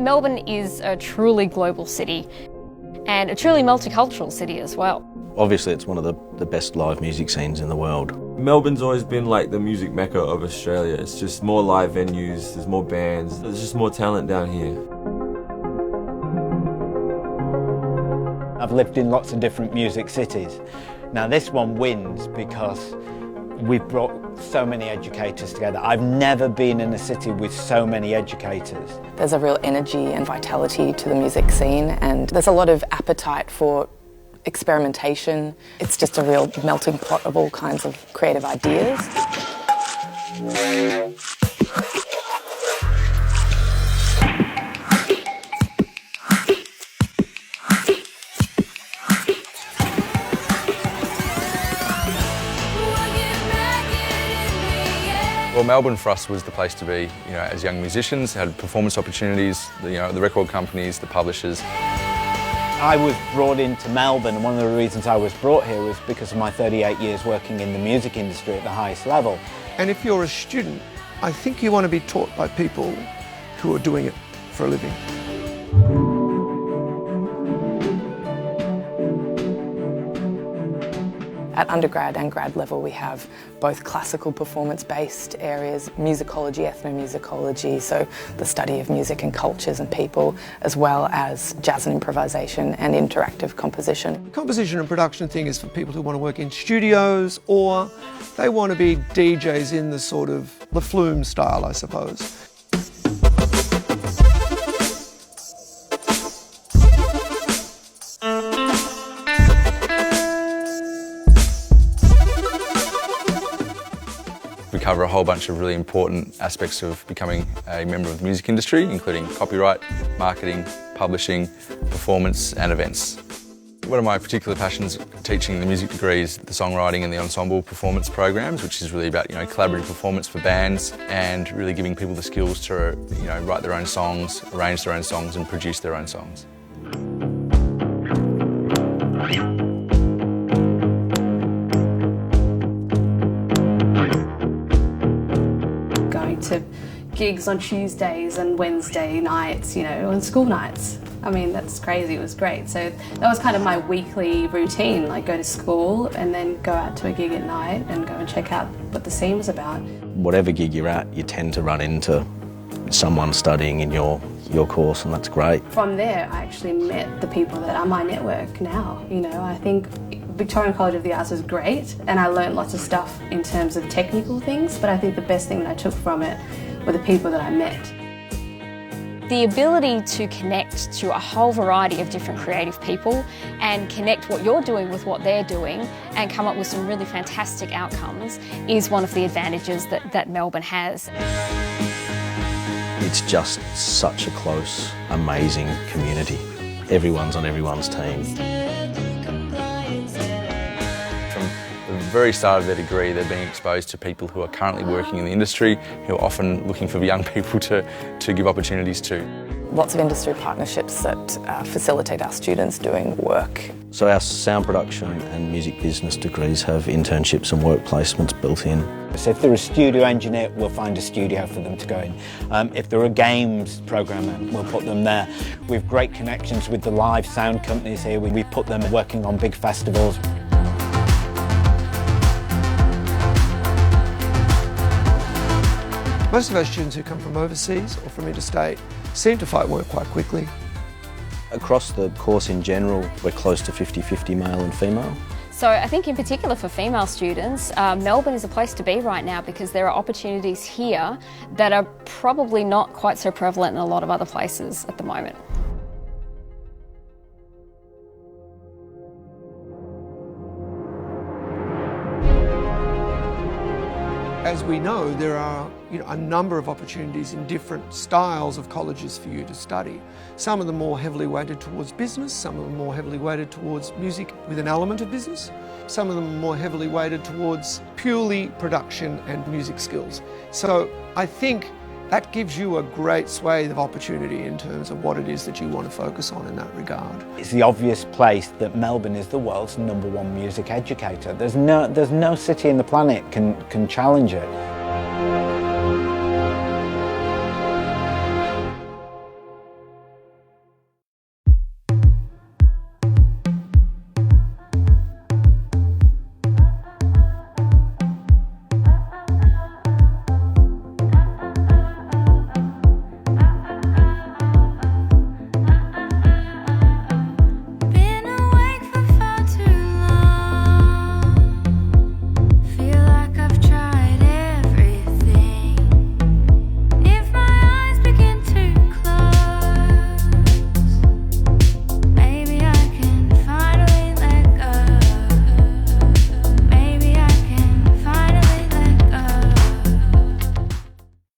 Melbourne is a truly global city and a truly multicultural city as well. Obviously it's one of the best live music scenes in the world. Melbourne's always been like the music mecca of Australia. It's just more live venues, there's more bands, there's just more talent down here. I've lived in lots of different music cities. Now this one wins because we've brought so many educators together. I've never been in a city with so many educators. There's a real energy and vitality to the music scene, and there's a lot of appetite for experimentation. It's just a real melting pot of all kinds of creative ideas. Well, Melbourne for us was the place to be, as young musicians, had performance opportunities, the record companies, the publishers. I was brought into Melbourne, and one of the reasons I was brought here was because of my 38 years working in the music industry at the highest level. And if you're a student, I think you want to be taught by people who are doing it for a living. At undergrad and grad level we have both classical performance-based areas, musicology, ethnomusicology, so the study of music and cultures and people, as well as jazz and improvisation and interactive composition. The composition and production thing is for people who want to work in studios, or they want to be DJs in the sort of La Flume style, I suppose. We cover a whole bunch of really important aspects of becoming a member of the music industry, including copyright, marketing, publishing, performance and events. One of my particular passions teaching the music degree is the songwriting and the ensemble performance programs, which is really about collaborative performance for bands and really giving people the skills to write their own songs, arrange their own songs and produce their own songs. To gigs on Tuesdays and Wednesday nights, on school nights. I mean, that's crazy, it was great. So that was kind of my weekly routine, like go to school and then go out to a gig at night and go and check out what the scene was about. Whatever gig you're at, you tend to run into someone studying in your course, and that's great. From there, I actually met the people that are my network now. I think Victorian College of the Arts was great, and I learned lots of stuff in terms of technical things, but I think the best thing that I took from it were the people that I met. The ability to connect to a whole variety of different creative people and connect what you're doing with what they're doing and come up with some really fantastic outcomes is one of the advantages that Melbourne has. It's just such a close, amazing community. Everyone's on everyone's team. From the very start of their degree, they're being exposed to people who are currently working in the industry, who are often looking for young people to give opportunities to. Lots of industry partnerships that facilitate our students doing work. So our sound production and music business degrees have internships and work placements built in. So if they're a studio engineer, we'll find a studio for them to go in. If they're a games programmer, we'll put them there. We've great connections with the live sound companies here. We put them working on big festivals. Most of our students who come from overseas or from interstate seem to find work quite quickly. Across the course in general, we're close to 50-50 male and female. So I think in particular for female students, Melbourne is a place to be right now because there are opportunities here that are probably not quite so prevalent in a lot of other places at the moment. As we know, there are a number of opportunities in different styles of colleges for you to study. Some of them more heavily weighted towards business, some of them more heavily weighted towards music with an element of business, some of them more heavily weighted towards purely production and music skills. So I think that gives you a great swathe of opportunity in terms of what it is that you want to focus on in that regard. It's the obvious place that Melbourne is the world's #1 music educator. There's no city in the planet can challenge it.